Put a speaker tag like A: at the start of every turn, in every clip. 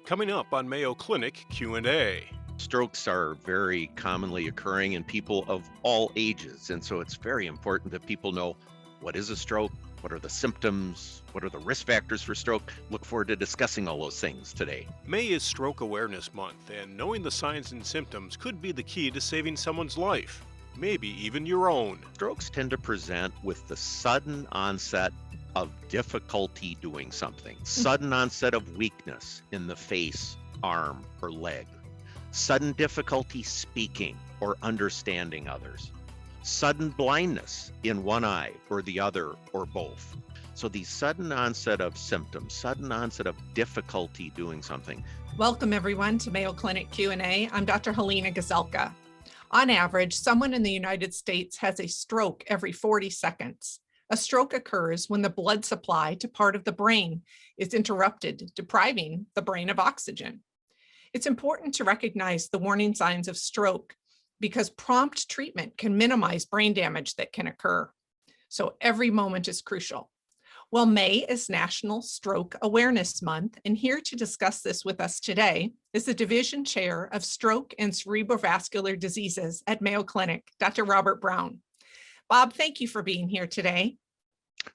A: Coming up on Mayo Clinic Q&A.
B: Strokes are very commonly occurring in people of all ages, and so it's very important that people know what is a stroke, what are the symptoms, what are the risk factors for stroke. Look forward to discussing all those things today.
A: May is Stroke Awareness Month, and knowing the signs and symptoms could be the key to saving someone's life, maybe even your own.
B: Strokes tend to present with the sudden onset of difficulty doing something, sudden onset of weakness in the face, arm, or leg, sudden difficulty speaking or understanding others, sudden blindness in one eye or the other or both. So these sudden onset of symptoms, sudden onset of difficulty doing something.
C: Welcome everyone to Mayo Clinic Q&A. I'm Dr. Helena Gazelka. On average, someone in the United States has a stroke every 40 seconds. A stroke occurs when the blood supply to part of the brain is interrupted, depriving the brain of oxygen. It's important to recognize the warning signs of stroke because prompt treatment can minimize brain damage that can occur. So every moment is crucial. Well, May is National Stroke Awareness Month, and here to discuss this with us today is the Division Chair of Stroke and Cerebrovascular Diseases at Mayo Clinic, Dr. Robert Brown. Bob, thank you for being here today.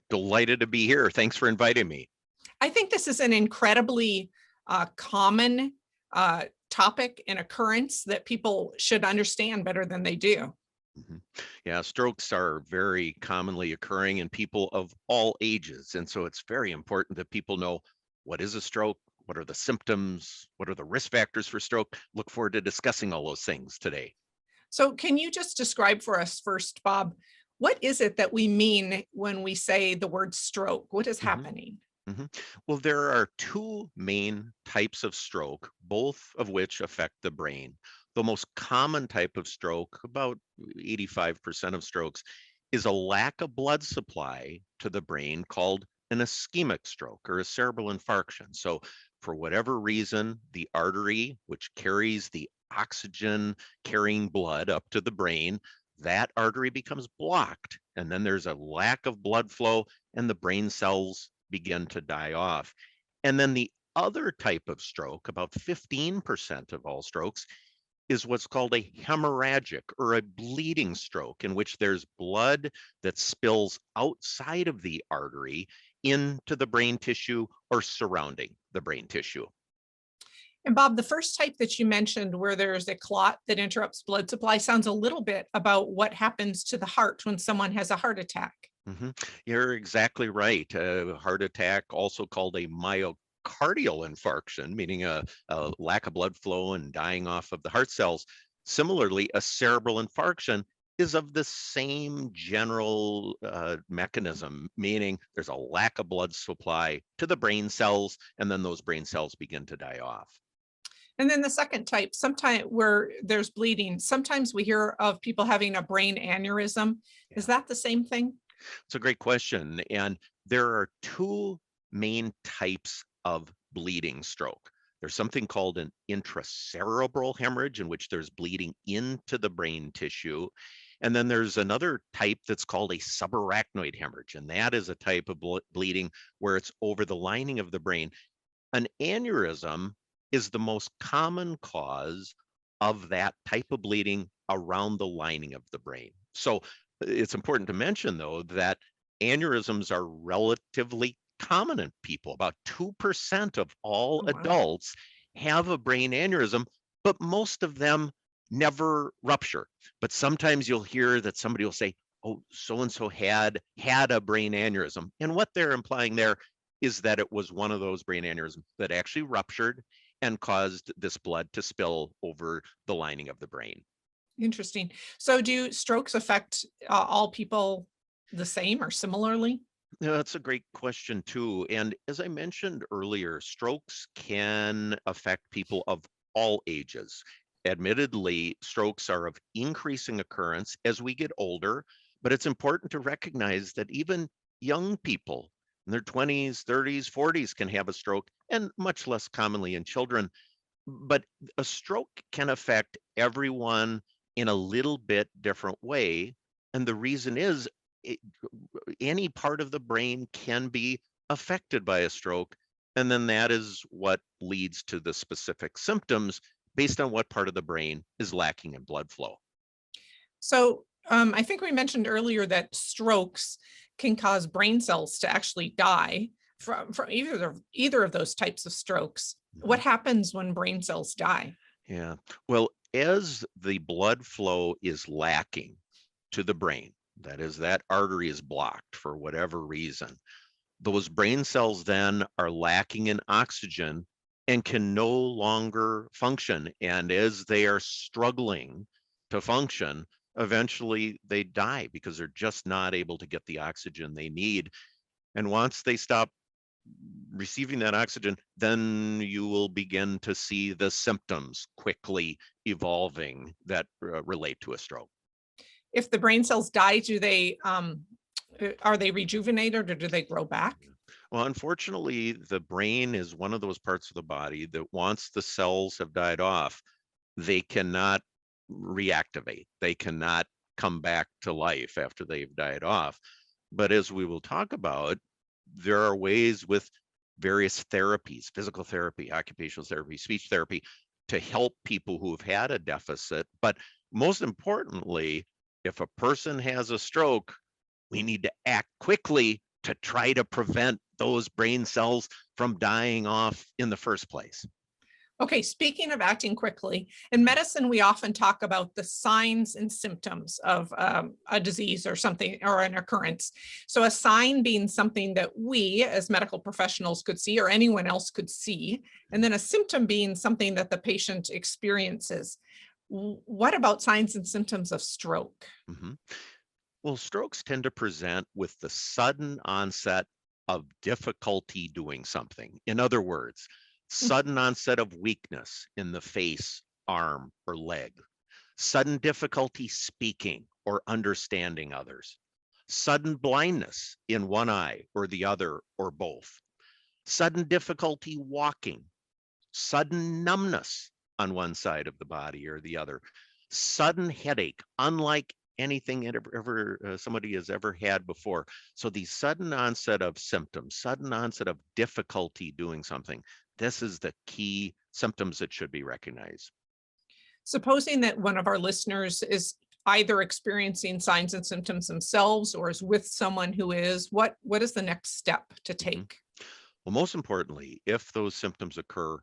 B: Delighted to be here. Thanks for inviting me.
C: I think this is an incredibly common topic and occurrence that people should understand better than they do.
B: Yeah, strokes are very commonly occurring in people of all ages. And so it's very important that people know what is a stroke, what are the symptoms, what are the risk factors for stroke. Look forward to discussing all those things today.
C: So can you just describe for us first, Bob, what is it that we mean when we say the word stroke? What is happening?
B: Well, there are two main types of stroke, both of which affect the brain. The most common type of stroke, about 85% of strokes, is a lack of blood supply to the brain called an ischemic stroke or a cerebral infarction. So for whatever reason, the artery, which carries the oxygen carrying blood up to the brain, that artery becomes blocked. And then there's a lack of blood flow and the brain cells begin to die off. And then the other type of stroke, about 15% of all strokes, is what's called a hemorrhagic or a bleeding stroke, in which there's blood that spills outside of the artery into the brain tissue or surrounding the brain tissue.
C: And Bob, the first type that you mentioned where there's a clot that interrupts blood supply sounds a little bit about what happens to the heart when someone has a heart attack.
B: You're exactly right. A heart attack, also called a myocardial infarction, meaning a lack of blood flow and dying off of the heart cells. Similarly, a cerebral infarction is of the same general mechanism, meaning there's a lack of blood supply to the brain cells, and then those brain cells begin to die off.
C: And then the second type, sometimes where there's bleeding, sometimes we hear of people having a brain aneurysm. Is that the same thing?
B: It's a great question. And there are two main types of bleeding stroke. There's something called an intracerebral hemorrhage, in which there's bleeding into the brain tissue. And then there's another type that's called a subarachnoid hemorrhage. And that is a type of bleeding where it's over the lining of the brain. An aneurysm is the most common cause of that type of bleeding around the lining of the brain. So it's important to mention, though, that aneurysms are relatively common in people. About 2% of all adults have a brain aneurysm, but most of them never rupture. But sometimes you'll hear that somebody will say, oh, so-and-so had a brain aneurysm. And what they're implying there is that it was one of those brain aneurysms that actually ruptured and caused this blood to spill over the lining of the brain.
C: Interesting. So do strokes affect all people the same or similarly?
B: Yeah, that's a great question too. And as I mentioned earlier, strokes can affect people of all ages. Admittedly, strokes are of increasing occurrence as we get older, but it's important to recognize that even young people in their 20s, 30s, 40s can have a stroke, and much less commonly in children. But a stroke can affect everyone in a little bit different way. And the reason is it, any part of the brain can be affected by a stroke, And then that is what leads to the specific symptoms based on what part of the brain is lacking in blood flow.
C: So I think we mentioned earlier that strokes can cause brain cells to actually die from either of those types of strokes. What
B: Mhm.
C: happens when brain cells die?
B: Yeah. Well, as the blood flow is lacking to the brain, that is, that artery is blocked for whatever reason, those brain cells then are lacking in oxygen and can no longer function. And as they are struggling to function, eventually they die because they're just not able to get the oxygen they need. And once they stop receiving that oxygen, then you will begin to see the symptoms quickly evolving that relate to a stroke.
C: If the brain cells die, are they rejuvenated or do they grow back?
B: Well, unfortunately, the brain is one of those parts of the body that once the cells have died off, they cannot reactivate. They cannot come back to life after they've died off. But as we will talk about, there are ways with various therapies, physical therapy, occupational therapy, speech therapy, to help people who have had a deficit. But most importantly, if a person has a stroke, we need to act quickly to try to prevent those brain cells from dying off in the first place.
C: Okay, speaking of acting quickly, in medicine, we often talk about the signs and symptoms of a disease or something or an occurrence. So, a sign being something that we as medical professionals could see or anyone else could see, and then a symptom being something that the patient experiences. What about signs and symptoms of stroke?
B: Mhm. Well, strokes tend to present with the sudden onset of difficulty doing something. In other words, sudden onset of weakness in the face, arm, or leg, sudden difficulty speaking or understanding others, sudden blindness in one eye or the other or both, sudden difficulty walking, sudden numbness on one side of the body or the other, sudden headache, unlike anything somebody has ever had before. So these sudden onset of symptoms, sudden onset of difficulty doing something, this is the key symptoms that should be recognized.
C: Supposing that one of our listeners is either experiencing signs and symptoms themselves or is with someone who is, what is the next step to
B: Mhm.
C: take?
B: Well, most importantly, if those symptoms occur,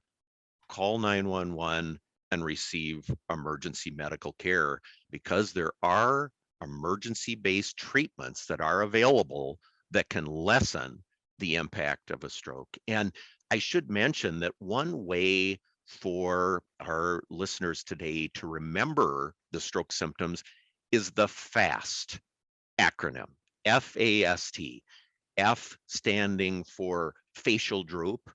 B: call 911 and receive emergency medical care because there are emergency-based treatments that are available that can lessen the impact of a stroke. And I should mention that one way for our listeners today to remember the stroke symptoms is the FAST acronym, F-A-S-T. F standing for facial droop,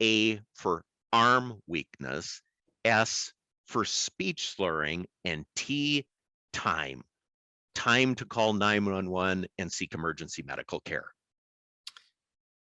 B: A for arm weakness, S for speech slurring, and T, time. Time to call 911 and seek emergency medical care.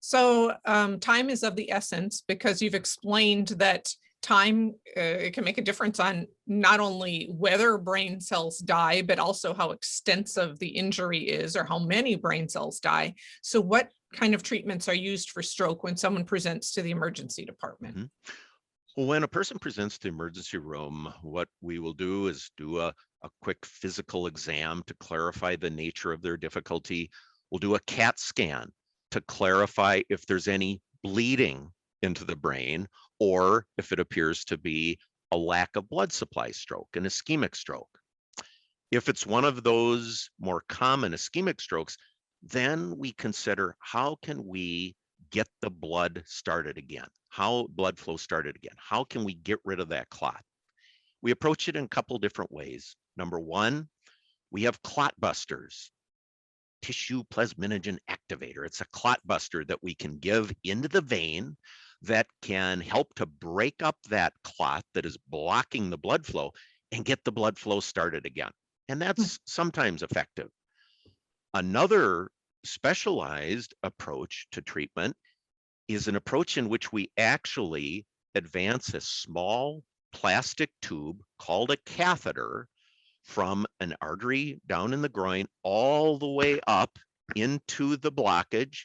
C: So time is of the essence because you've explained that time it can make a difference on not only whether brain cells die, but also how extensive the injury is or how many brain cells die. So what kind of treatments are used for stroke when someone presents to the emergency department?
B: Mhm. Well, when a person presents to the emergency room, what we will do is do a quick physical exam to clarify the nature of their difficulty. We'll do a CAT scan to clarify if there's any bleeding into the brain or if it appears to be a lack of blood supply stroke, an ischemic stroke. If it's one of those more common ischemic strokes, then we consider how can we get the blood started again? How blood flow started again? How can we get rid of that clot? We approach it in a couple different ways. Number one, we have clot busters, tissue plasminogen activator. It's a clot buster that we can give into the vein that can help to break up that clot that is blocking the blood flow and get the blood flow started again. And that's sometimes effective. Another specialized approach to treatment is an approach in which we actually advance a small plastic tube called a catheter from an artery down in the groin all the way up into the blockage,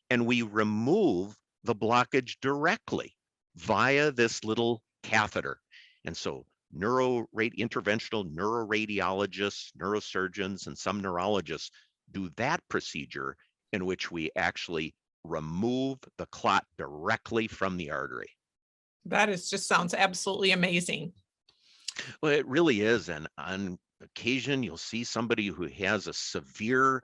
B: and we remove the blockage directly via this little catheter. And so interventional neuroradiologists, neurosurgeons, and some neurologists do that procedure in which we actually remove the clot directly from the artery.
C: That is just sounds absolutely amazing.
B: Well, it really is. And on occasion, you'll see somebody who has a severe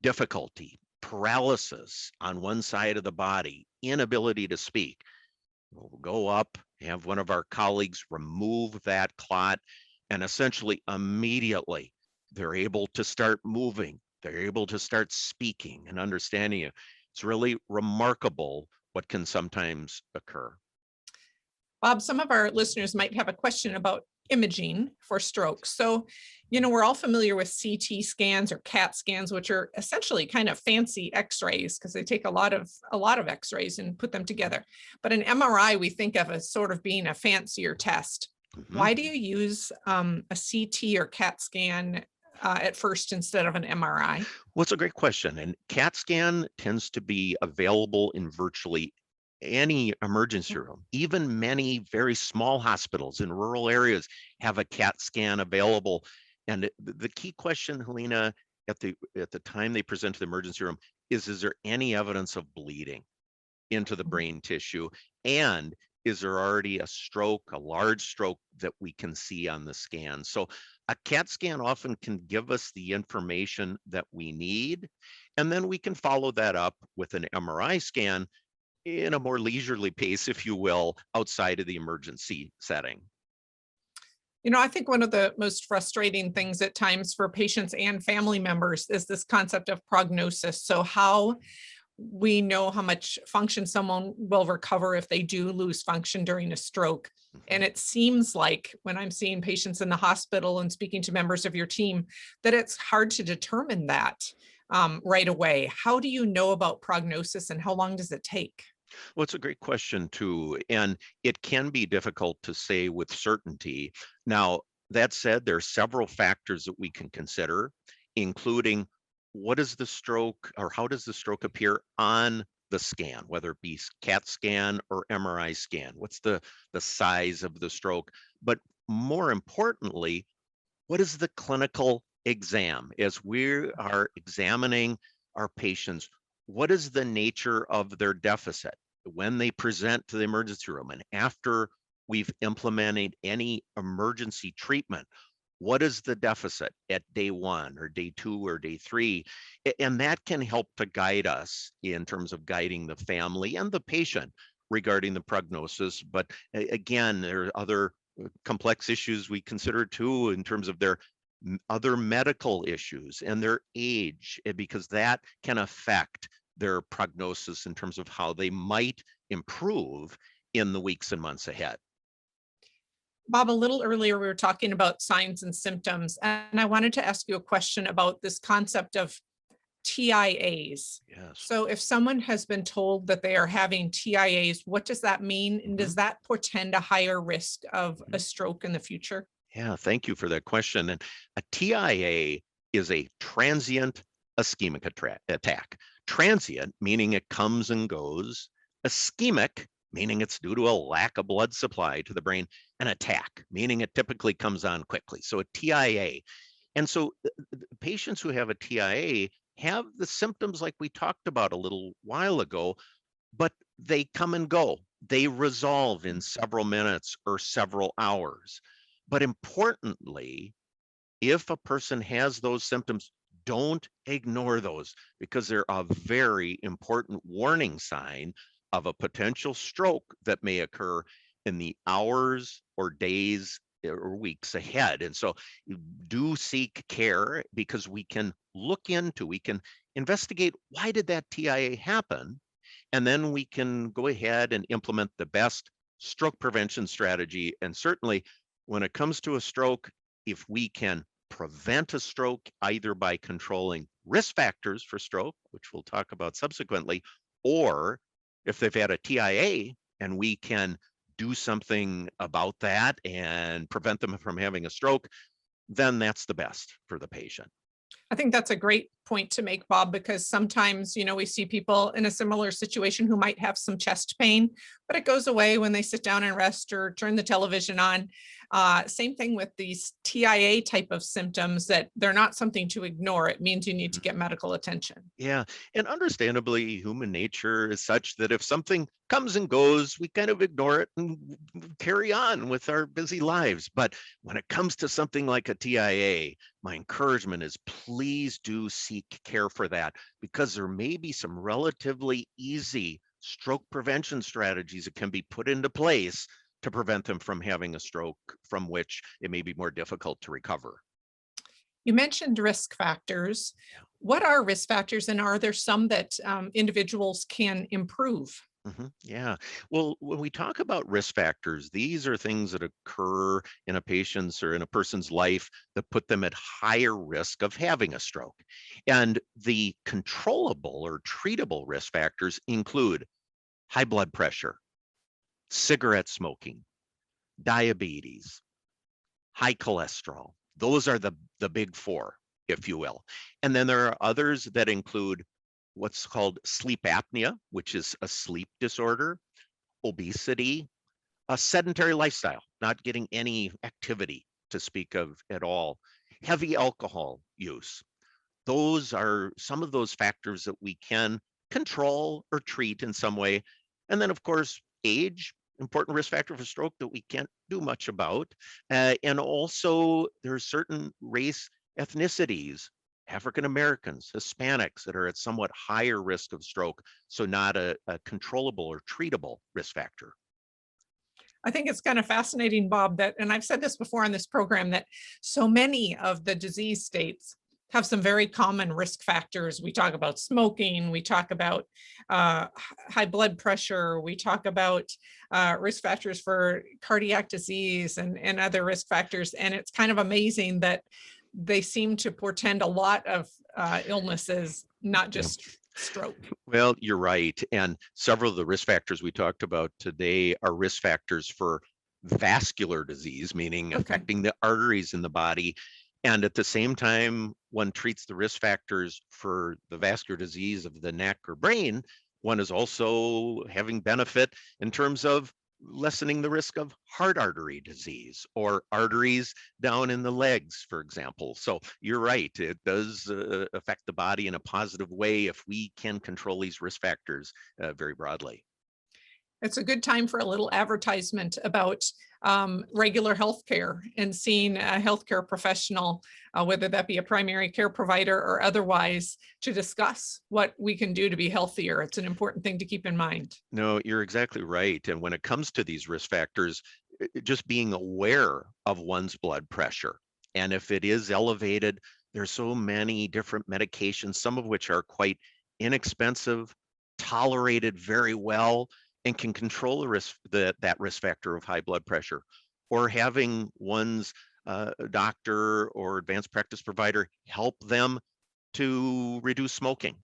B: difficulty, paralysis on one side of the body, inability to speak. We'll go up, have one of our colleagues remove that clot, and essentially immediately they're able to start moving. They're able to start speaking and understanding you. It's really remarkable what can sometimes occur.
C: Bob, some of our listeners might have a question about imaging for stroke. So, we're all familiar with CT scans or CAT scans, which are essentially kind of fancy X-rays because they take a lot of X-rays and put them together. But an MRI we think of as sort of being a fancier test.
B: Mhm.
C: Why do you use a CT or CAT scan at first instead of an MRI?
B: Well, it's a great question. And CAT scan tends to be available in virtually any emergency room. Even many very small hospitals in rural areas have a CAT scan available. And the key question, Helena, at the time they present to the emergency room is there any evidence of bleeding into the brain tissue? And is there already a stroke, a large stroke that we can see on the scan? So a CAT scan often can give us the information that we need, and then we can follow that up with an MRI scan in a more leisurely pace, if you will, outside of the emergency setting.
C: I think one of the most frustrating things at times for patients and family members is this concept of prognosis. So how we know how much function someone will recover if they do lose function during a stroke. And it seems like when I'm seeing patients in the hospital and speaking to members of your team, that it's hard to determine that right away. How do you know about prognosis and how long does it take?
B: Well, it's a great question too, and it can be difficult to say with certainty. Now, that said, there are several factors that we can consider, including what is the stroke or how does the stroke appear on the scan, whether it be CAT scan or MRI scan? What's the size of the stroke? But more importantly, what is the clinical exam? As we are examining our patients, what is the nature of their deficit when they present to the emergency room and after we've implemented any emergency treatment? What is the deficit at day 1 or day 2 or day 3? And that can help to guide us in terms of guiding the family and the patient regarding the prognosis. But again, there are other complex issues we consider too in terms of their other medical issues and their age, because that can affect their prognosis in terms of how they might improve in the weeks and months ahead.
C: Bob, a little earlier, we were talking about signs and symptoms, and I wanted to ask you a question about this concept of TIAs.
B: Yes.
C: So if someone has been told that they are having TIAs, what does that mean? And does that portend a higher risk of a stroke in the future?
B: Yeah, thank you for that question. And a TIA is a transient ischemic attack. Transient, meaning it comes and goes. Ischemic, meaning it's due to a lack of blood supply to the brain. An attack, meaning it typically comes on quickly. So a TIA. And so patients who have a TIA have the symptoms like we talked about a little while ago, but they come and go. They resolve in several minutes or several hours. But importantly, if a person has those symptoms, don't ignore those because they're a very important warning sign of a potential stroke that may occur in the hours or days or weeks ahead. And so do seek care because we can we can investigate why did that TIA happen? And then we can go ahead and implement the best stroke prevention strategy. And certainly when it comes to a stroke, if we can prevent a stroke either by controlling risk factors for stroke, which we'll talk about subsequently, or if they've had a TIA and we can do something about that and prevent them from having a stroke, then that's the best for the patient.
C: I think that's a great point to make, Bob, because sometimes, we see people in a similar situation who might have some chest pain, but it goes away when they sit down and rest or turn the television on. Same thing with these TIA type of symptoms, that they're not something to ignore. It means you need to get medical attention.
B: Yeah. And understandably, human nature is such that if something comes and goes, we kind of ignore it and carry on with our busy lives. But when it comes to something like a TIA, my encouragement is please do seek care for that, because there may be some relatively easy stroke prevention strategies that can be put into place to prevent them from having a stroke from which it may be more difficult to recover.
C: You mentioned risk factors. What are risk factors, and are there some that individuals can improve?
B: Yeah. Well, when we talk about risk factors, these are things that occur in a patient's or in a person's life that put them at higher risk of having a stroke. And the controllable or treatable risk factors include high blood pressure, cigarette smoking, diabetes, high cholesterol. Those are the big four, if you will. And then there are others that include what's called sleep apnea, which is a sleep disorder, obesity, a sedentary lifestyle, not getting any activity to speak of at all, heavy alcohol use. Those are some of those factors that we can control or treat in some way. And then, of course, age, important risk factor for stroke that we can't do much about. And also, there are certain race ethnicities, African Americans, Hispanics, that are at somewhat higher risk of stroke. So not a controllable or treatable risk factor.
C: I think it's kind of fascinating, Bob, that, and I've said this before on this program, that so many of the disease states have some very common risk factors. We talk about smoking, we talk about high blood pressure, we talk about risk factors for cardiac disease and other risk factors. And it's kind of amazing that they seem to portend a lot of illnesses, not just stroke.
B: Well, you're right. And several of the risk factors we talked about today are risk factors for vascular disease, meaning affecting the arteries in the body. And at the same time, one treats the risk factors for the vascular disease of the neck or brain. One is also having benefit in terms of lessening the risk of heart artery disease or arteries down in the legs, for example. So you're right, it does affect the body in a positive way if we can control these risk factors very broadly.
C: It's a good time for a little advertisement about regular healthcare and seeing a healthcare professional, whether that be a primary care provider or otherwise, to discuss what we can do to be healthier. It's an important thing to keep in mind.
B: No, you're exactly right. And when it comes to these risk factors, just being aware of one's blood pressure. And if it is elevated, there's so many different medications, some of which are quite inexpensive, tolerated very well, and can control the risk, that risk factor of high blood pressure, or having one's doctor or advanced practice provider help them to reduce smoking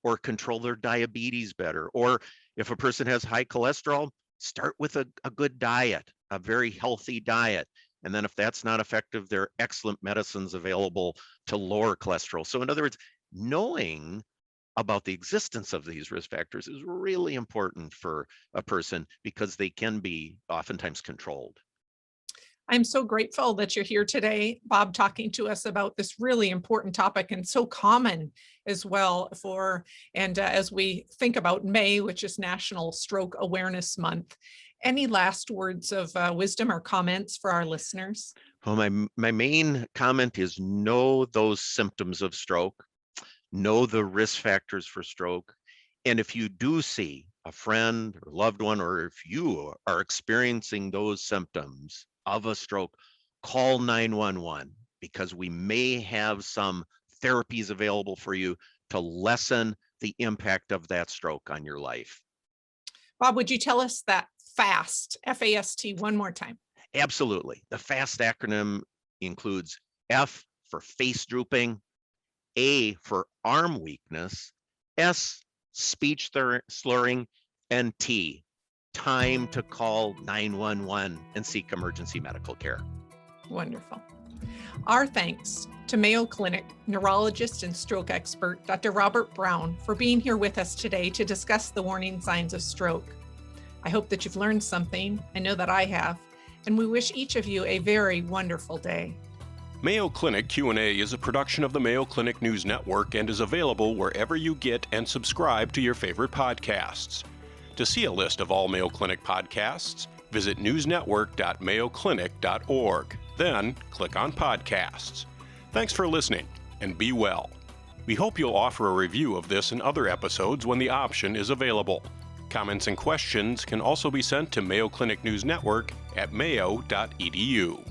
B: or control their diabetes better. Or if a person has high cholesterol, start with a good diet, a very healthy diet. And then if that's not effective, there are excellent medicines available to lower cholesterol. So in other words, knowing about the existence of these risk factors is really important for a person because they can be oftentimes controlled.
C: I'm so grateful that you're here today, Bob, talking to us about this really important topic, and so common as well and as we think about May, which is National Stroke Awareness Month. Any last words of wisdom or comments for our listeners?
B: Well, my main comment is know those symptoms of stroke, know the risk factors for stroke. And if you do see a friend or loved one, or if you are experiencing those symptoms of a stroke, call 911 because we may have some therapies available for you to lessen the impact of that stroke on your life.
C: Bob, would you tell us that FAST, F-A-S-T, one more time?
B: Absolutely. The FAST acronym includes F for face drooping, A for arm weakness, S, speech slurring, and T, time to call 911 and seek emergency medical care.
C: Wonderful. Our thanks to Mayo Clinic neurologist and stroke expert, Dr. Robert Brown, for being here with us today to discuss the warning signs of stroke. I hope that you've learned something. I know that I have, and we wish each of you a very wonderful day.
A: Mayo Clinic Q&A is a production of the Mayo Clinic News Network and is available wherever you get and subscribe to your favorite podcasts. To see a list of all Mayo Clinic podcasts, visit newsnetwork.mayoclinic.org. Then click on Podcasts. Thanks for listening, and be well. We hope you'll offer a review of this and other episodes when the option is available. Comments and questions can also be sent to Mayo Clinic News Network at mayo.edu.